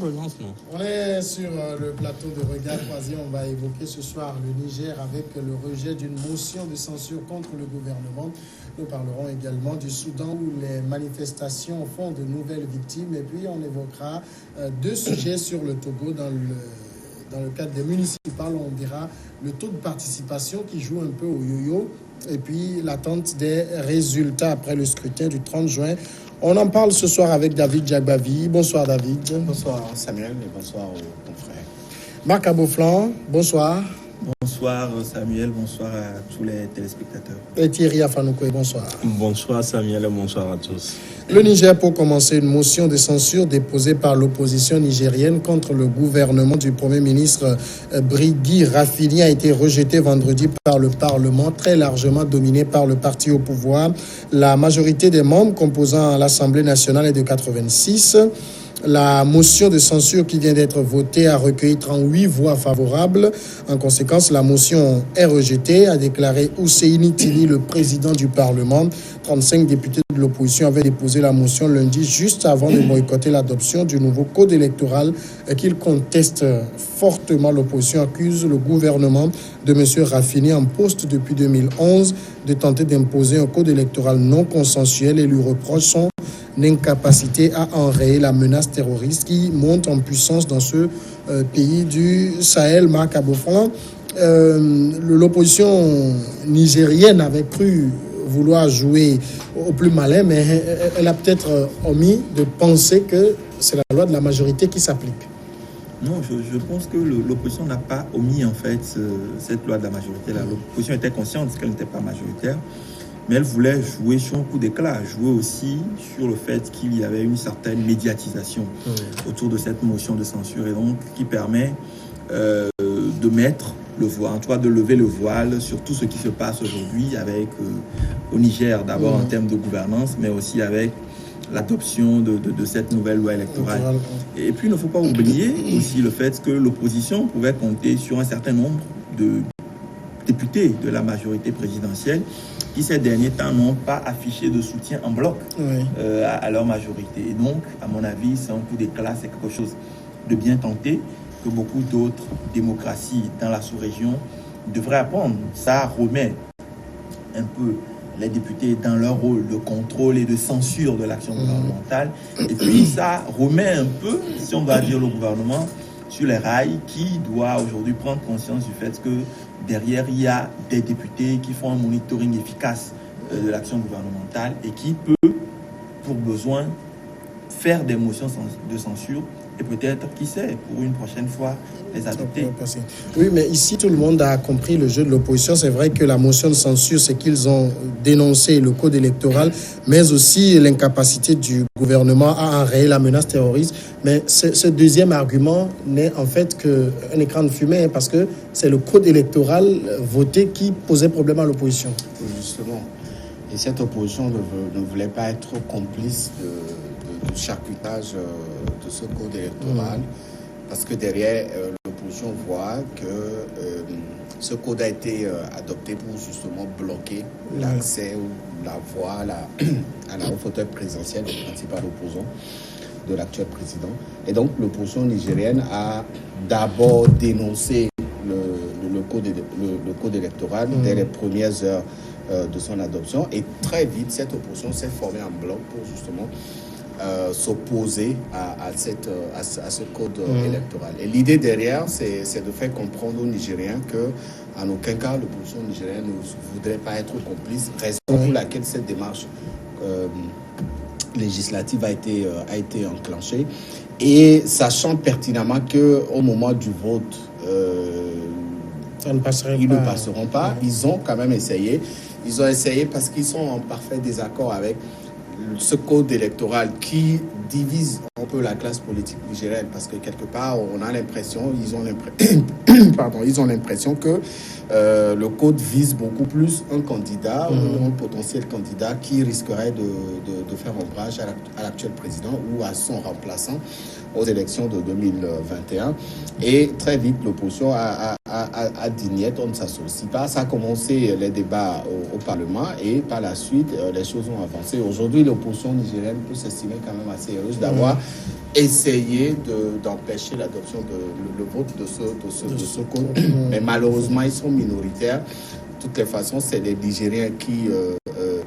le lancement. On est sur le plateau de Regard Croisé. On va évoquer ce soir le Niger avec le rejet d'une motion de censure contre le gouvernement. Nous parlerons également du Soudan où les manifestations font de nouvelles victimes. Et puis on évoquera deux sujets sur le Togo dans le cadre des municipales. On verra le taux de participation qui joue un peu au yo-yo. Et puis l'attente des résultats après le scrutin du 30 juin. On en parle ce soir avec David Djagbavi. Bonsoir David. Bonsoir Samuel et bonsoir aux confrères. Marc Aboflan, bonsoir. Bonsoir Samuel, bonsoir à tous les téléspectateurs. Et Thierry Afanoukoé, bonsoir. Bonsoir Samuel et bonsoir à tous. Le Niger pour commencer une motion de censure déposée par l'opposition nigérienne contre le gouvernement du Premier ministre Brigui Rafini a été rejetée vendredi par le Parlement, très largement dominé par le parti au pouvoir. La majorité des membres composant l'Assemblée nationale est de 86. La motion de censure qui vient d'être votée a recueilli 38 voix favorables. En conséquence, la motion est rejetée, a déclaré Husseini Tini, le président du Parlement. 35 députés de l'opposition avaient déposé la motion lundi, juste avant de boycotter l'adoption du nouveau code électoral qu'ils contestent fortement. L'opposition accuse le gouvernement de M. Rafini, en poste depuis 2011, de tenter d'imposer un code électoral non consensuel et lui reproche son incapacité à enrayer la menace terroriste qui monte en puissance dans ce pays du Sahel. Marc Aboflan, l'opposition nigérienne avait cru vouloir jouer au plus malin, mais elle a peut-être omis de penser que c'est la loi de la majorité qui s'applique. Non, je pense que l'opposition n'a pas omis en fait cette loi de la majorité. L'opposition était consciente qu'elle n'était pas majoritaire, mais elle voulait jouer sur un coup d'éclat, jouer aussi sur le fait qu'il y avait une certaine médiatisation autour de cette motion de censure et donc qui permet de mettre le voile, en tout cas de lever le voile sur tout ce qui se passe aujourd'hui avec au Niger, d'abord en termes de gouvernance, mais aussi avec l'adoption de cette nouvelle loi électorale. Et puis il ne faut pas oublier aussi le fait que l'opposition pouvait compter sur un certain nombre de députés de la majorité présidentielle qui ces derniers temps n'ont pas affiché de soutien en bloc à leur majorité. Et donc, à mon avis, c'est un coup d'éclat, c'est quelque chose de bien tenté que beaucoup d'autres démocraties dans la sous-région devraient apprendre. Ça remet un peu les députés dans leur rôle de contrôle et de censure de l'action gouvernementale. Et puis ça remet un peu, si on doit dire le gouvernement, sur les rails, qui doit aujourd'hui prendre conscience du fait que derrière, il y a des députés qui font un monitoring efficace de l'action gouvernementale et qui peut, pour besoin, faire des motions de censure et peut-être, qui sait, pour une prochaine fois, les adopter. Oui, mais ici, tout le monde a compris le jeu de l'opposition. C'est vrai que la motion de censure, c'est qu'ils ont dénoncé le code électoral, mais aussi l'incapacité du gouvernement à enrayer la menace terroriste. Mais ce deuxième argument n'est en fait qu'un écran de fumée, parce que c'est le code électoral voté qui posait problème à l'opposition. Justement. Et cette opposition ne voulait pas être complice de charcutage de ce code électoral, parce que derrière, l'opposition voit que ce code a été adopté pour justement bloquer l'accès ou la voix à la fauteuil présidentiel du principal opposant de l'actuel président. Et donc, l'opposition nigérienne a d'abord dénoncé le code électoral dès les premières heures de son adoption. Et très vite, cette opposition s'est formée en bloc pour justement s'opposer à ce code électoral. Et l'idée derrière, c'est de faire comprendre aux Nigériens qu'en aucun cas, l'opposition nigérienne ne voudrait pas être complice, raison pour laquelle cette démarche législative a été enclenchée. Et sachant pertinemment qu'au moment du vote, ils ne passeront pas, ils ont quand même essayé. Ils ont essayé parce qu'ils sont en parfait désaccord avec ce code électoral qui divise un peu la classe politique nigérienne, parce que quelque part on a l'impression, ils ont l'impression que le code vise beaucoup plus un candidat ou un potentiel candidat qui risquerait de faire ombrage à l'actuel président ou à son remplaçant aux élections de 2021. Et très vite, l'opposition a à Dignette, on ne s'associe pas. Ça a commencé les débats au Parlement et par la suite, les choses ont avancé. Aujourd'hui, l'opposition nigérienne peut s'estimer quand même assez heureuse d'avoir essayé d'empêcher l'adoption le vote de ce code. Mais malheureusement, ils sont minoritaires. De toutes les façons, c'est les Nigériens qui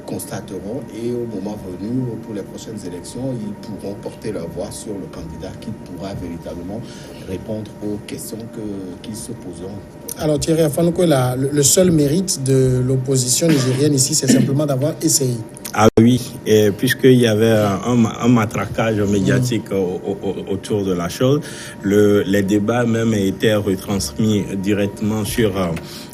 constateront et au moment venu, pour les prochaines élections, ils pourront porter leur voix sur le candidat qui pourra véritablement répondre aux questions qui se poseront. Alors Thierry Afanouko, le seul mérite de l'opposition nigérienne ici, c'est simplement d'avoir essayé. Ah oui, puisqu'il y avait un matraquage médiatique autour de la chose, les débats même étaient retransmis directement sur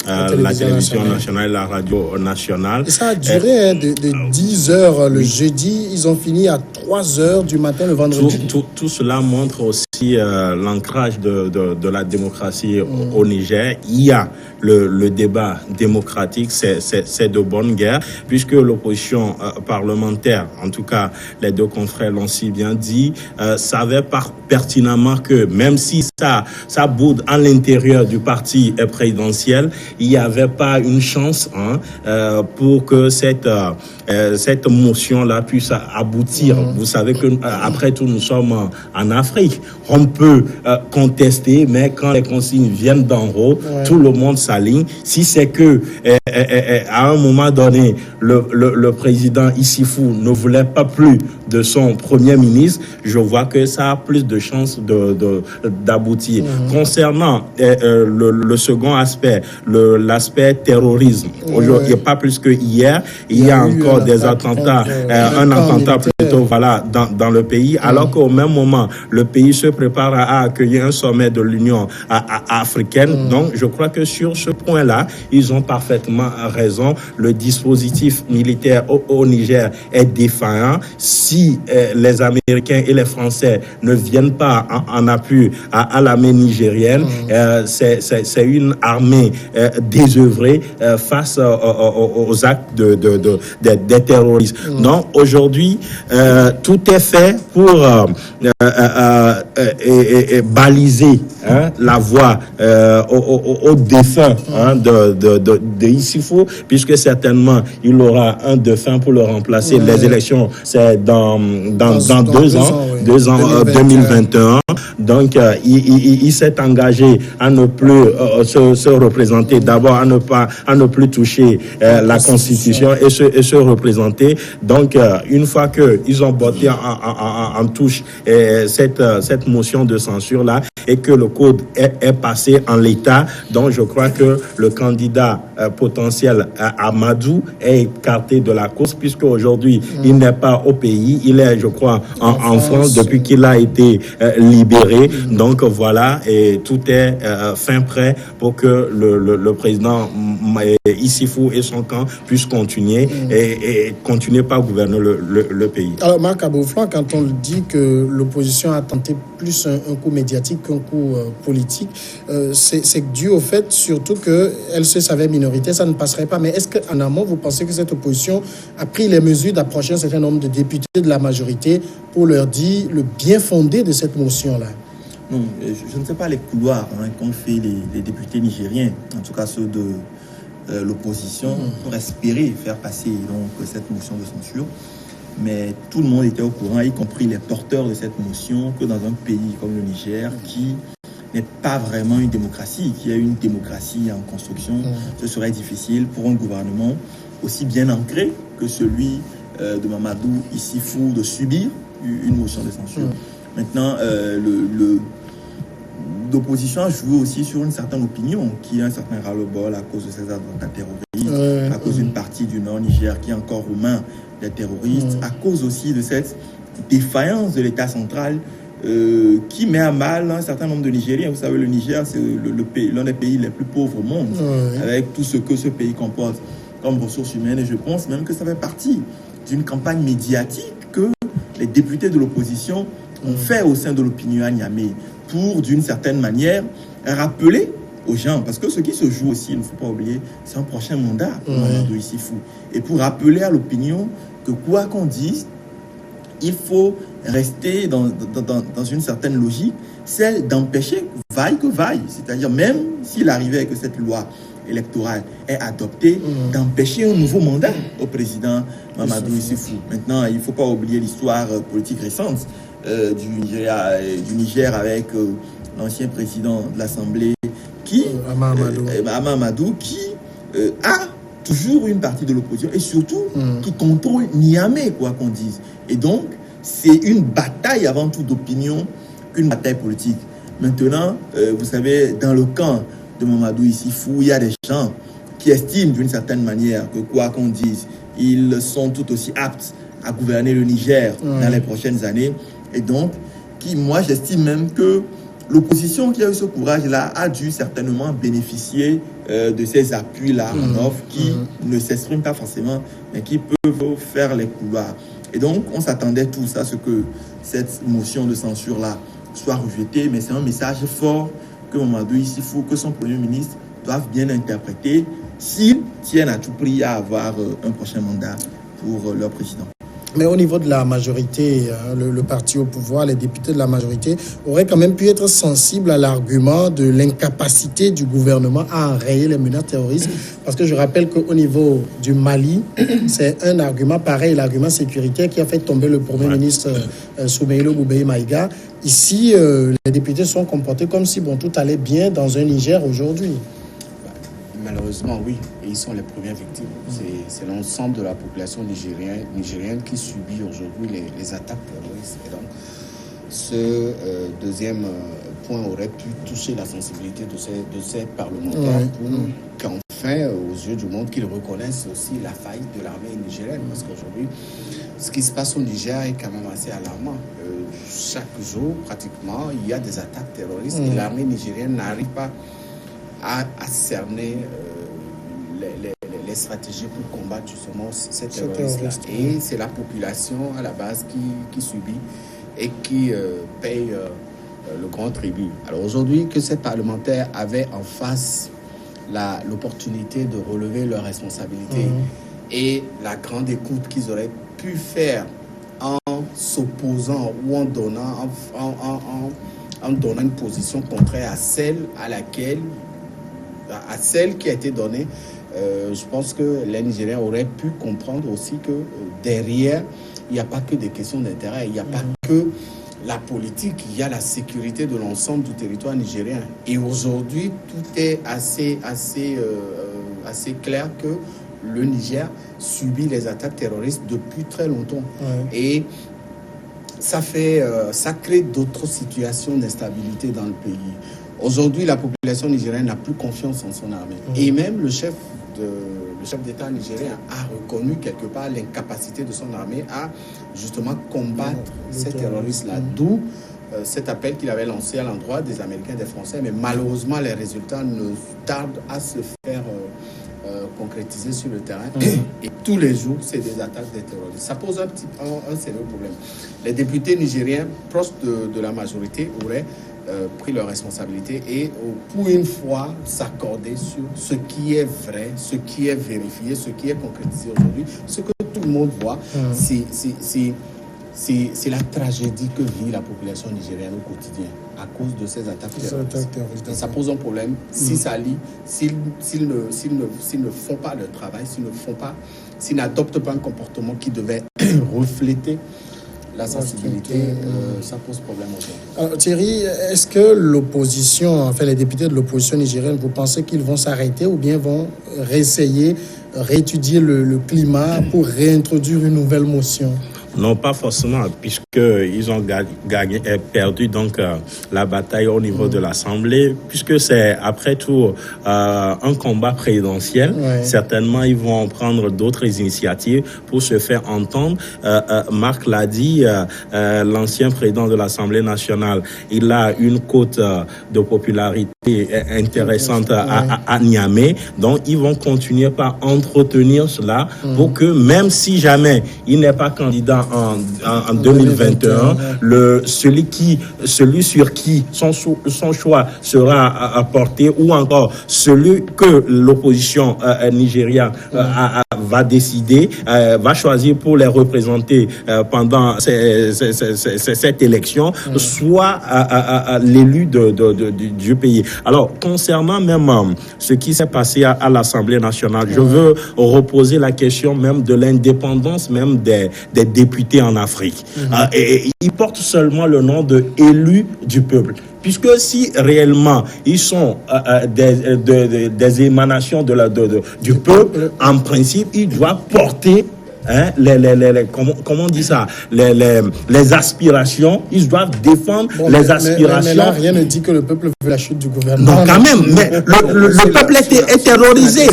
la télévision nationale et la radio nationale. Et ça a duré de 10 heures le jeudi, ils ont fini à 3 heures du matin le vendredi. Tout cela montre aussi l'ancrage de la démocratie au Niger. Il y a le débat démocratique, c'est de bonne guerre, puisque l'opposition parlementaire, en tout cas les deux confrères l'ont si bien dit, savait pertinemment que même si ça boude à l'intérieur du parti présidentiel, il n'y avait pas une chance pour que cette motion-là puisse aboutir. Vous savez que après tout, nous sommes en Afrique. On peut contester, mais quand les consignes viennent d'en haut, tout le monde s'aligne. Si c'est que à un moment donné, le président Issifou ne voulait pas plus de son premier ministre, je vois que ça a plus de chances d'aboutir. Concernant le second aspect, l'aspect terrorisme, aujourd'hui, il n'y a pas plus que hier, il y a encore des attentats, un attentat plutôt, voilà, dans le pays, alors qu'au même moment, le pays se prépare à accueillir un sommet de l'Union africaine. Donc, je crois que sur ce point-là, ils ont parfaitement raison. Le dispositif militaire au Niger est défaillant. Si les Américains et les Français ne viennent pas en appui à l'armée nigérienne, c'est une armée désœuvrée face aux actes des terroristes. Donc aujourd'hui, tout est fait pour baliser la voie aux défunts de Issifou, puisque certainement il aura un défunt pour le remplacer. Les élections, c'est dans 2 ans, 2021. Donc, il s'est engagé à ne plus se représenter, d'abord à ne plus toucher la Constitution et se représenter. Donc, une fois qu'ils ont botté en touche cette motion de censure-là et que le code est passé en l'état, donc je crois que le candidat potentiel Amadou est écarté de la cause, puisque aujourd'hui il n'est pas au pays, il est, je crois, en France depuis qu'il a été libéré. Donc voilà, et tout est fin prêt pour que le président Issifou et son camp puissent continuer et continuer par gouverner le pays. Alors Marc Abouflan, quand on dit que l'opposition a tenté plus un coup médiatique qu'un coup politique, c'est dû au fait surtout qu'elle se savait minoritaire, ça ne passerait pas. Mais est-ce qu'en amont, vous pensez que cette opposition a pris les mesures d'approcher un certain nombre de députés de la majorité pour leur dire le bien fondé de cette motion-là? Non, je ne sais pas les couloirs qu'ont fait les députés nigériens, en tout cas ceux de l'opposition, pour espérer faire passer donc cette motion de censure. Mais tout le monde était au courant, y compris les porteurs de cette motion, que dans un pays comme le Niger, qui n'est pas vraiment une démocratie, qui est une démocratie en construction, ce serait difficile pour un gouvernement aussi bien ancré que celui de Mamadou Issifou de subir une motion de censure. Maintenant, l'opposition a joué aussi sur une certaine opinion, qui est un certain ras-le-bol à cause de ces attentats terroristes, à cause d'une partie du Nord Niger qui est encore aux mains des terroristes, à cause aussi de cette défaillance de l'État central qui met à mal un certain nombre de Nigériens. Vous savez, le Niger, c'est l'un des pays les plus pauvres au monde, avec tout ce que ce pays comporte comme ressources humaines. Et je pense même que ça fait partie d'une campagne médiatique que les députés de l'opposition ont fait au sein de l'opinion à Niamey pour, d'une certaine manière, rappeler aux gens, parce que ce qui se joue aussi, il ne faut pas oublier, c'est un prochain mandat pour Mamadou Issifou. Et pour rappeler à l'opinion que quoi qu'on dise, il faut rester dans une certaine logique, c'est d'empêcher vaille que vaille. C'est-à-dire, même s'il arrivait que cette loi électorale est adoptée, d'empêcher un nouveau mandat au président Mamadou Issoufou. Maintenant, il ne faut pas oublier l'histoire politique récente du Niger avec l'ancien président de l'Assemblée Amadou, qui a toujours une partie de l'opposition et surtout qui contrôle Niamey, quoi qu'on dise. Et donc, c'est une bataille avant tout d'opinion qu'une bataille politique. Maintenant, vous savez, dans le camp de Mamadou Issoufou, il y a des gens qui estiment d'une certaine manière que, quoi qu'on dise, ils sont tout aussi aptes à gouverner le Niger dans les prochaines années. Et donc, moi, j'estime même que l'opposition qui a eu ce courage-là a dû certainement bénéficier de ces appuis-là en offre qui ne s'expriment pas forcément, mais qui peuvent faire les couloirs. Et donc, on s'attendait tous à ce que cette motion de censure-là soit rejetée, mais c'est un message fort que Mamadou Issoufou, que son Premier ministre doivent bien interpréter s'ils tiennent à tout prix à avoir un prochain mandat pour leur président. Mais au niveau de la majorité, le parti au pouvoir, les députés de la majorité auraient quand même pu être sensibles à l'argument de l'incapacité du gouvernement à enrayer les menaces terroristes. Parce que je rappelle qu'au niveau du Mali, c'est un argument pareil, l'argument sécuritaire qui a fait tomber le Premier ministre Soumaïlo Boubèye Maïga. Ici, les députés sont comportés comme si tout allait bien dans un Niger aujourd'hui. Malheureusement, oui, et ils sont les premières victimes. C'est l'ensemble de la population nigérienne qui subit aujourd'hui les attaques terroristes. Et donc, ce deuxième point aurait pu toucher la sensibilité de ces parlementaires pour qu'enfin, aux yeux du monde, qu'ils reconnaissent aussi la faillite de l'armée nigérienne. Parce qu'aujourd'hui, ce qui se passe au Niger est quand même assez alarmant. Chaque jour, pratiquement, il y a des attaques terroristes et l'armée nigérienne n'arrive pas à cerner les stratégies pour combattre justement ces terroristes-là. Et c'est la population à la base qui subit et qui paye le grand tribut. Alors aujourd'hui, que ces parlementaires avaient en face l'opportunité de relever leurs responsabilités et la grande écoute qu'ils auraient pu faire en s'opposant ou en donnant une position contraire à celle qui a été donnée, je pense que les Nigériens auraient pu comprendre aussi que derrière, il n'y a pas que des questions d'intérêt, il n'y a pas que la politique, il y a la sécurité de l'ensemble du territoire nigérien. Et aujourd'hui, tout est assez clair que le Niger subit les attaques terroristes depuis très longtemps. Et ça crée d'autres situations d'instabilité dans le pays. Aujourd'hui, la population nigérienne n'a plus confiance en son armée. Et même le chef d'État nigérien a reconnu quelque part l'incapacité de son armée à justement combattre ces terroristes-là. D'où cet appel qu'il avait lancé à l'endroit des Américains et des Français. Mais malheureusement, les résultats ne tardent à se faire concrétiser sur le terrain. Et tous les jours, c'est des attaques des terroristes. Ça pose un sérieux problème. Les députés nigériens proches de la majorité auraient pris leurs responsabilités et pour une fois s'accorder sur ce qui est vrai, ce qui est vérifié, ce qui est concrétisé aujourd'hui. Ce que tout le monde voit, c'est la tragédie que vit la population nigérienne au quotidien à cause de ces attaques terroristes. Et ça pose un problème. S'ils ne font pas leur travail, s'ils n'adoptent pas un comportement qui devait refléter la sensibilité, ça pose problème aussi. Alors, Thierry, est-ce que l'opposition, les députés de l'opposition nigérienne, vous pensez qu'ils vont s'arrêter ou bien vont réétudier le climat pour réintroduire une nouvelle motion? Non, pas forcément, puisqu'ils ont perdu donc la bataille au niveau de l'Assemblée, puisque c'est après tout un combat présidentiel. Certainement, ils vont prendre d'autres initiatives pour se faire entendre. Marc l'a dit, l'ancien président de l'Assemblée nationale, il a une cote de popularité intéressante à Niamey. Donc, ils vont continuer par entretenir cela pour que même si jamais il n'est pas candidat en 2021, celui sur qui son choix sera apporté, ou encore celui que l'opposition nigériane va décider, va choisir pour les représenter pendant cette élection, soit l'élu du pays. Alors, concernant même ce qui s'est passé à l'Assemblée nationale, je veux reposer la question même de l'indépendance même des députés en Afrique. Et ils portent seulement le nom de élus du peuple. Puisque si réellement ils sont des émanations du peuple, en principe, ils doivent porter comment on dit ça, les aspirations, ils doivent défendre les aspirations. Mais là, rien ne dit que le peuple veut la chute du gouvernement. Non, quand même, mais le peuple est terrorisé.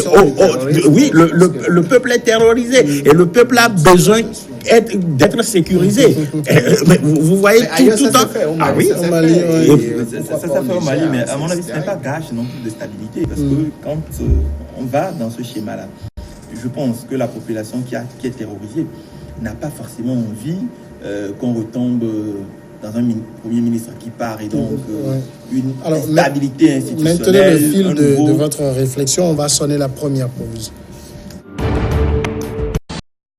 Oui, le peuple est terrorisé et le peuple a besoin d'être sécurisé. Mais vous voyez tout le temps. Ah oui, ça se fait au Mali, mais à mon avis, ce n'est pas gage non plus de stabilité, parce que quand on va dans ce schéma-là, je pense que la population qui est terrorisée n'a pas forcément envie qu'on retombe dans un premier ministre qui part, et donc une stabilité institutionnelle. Maintenez le fil de votre réflexion, on va sonner la première pause.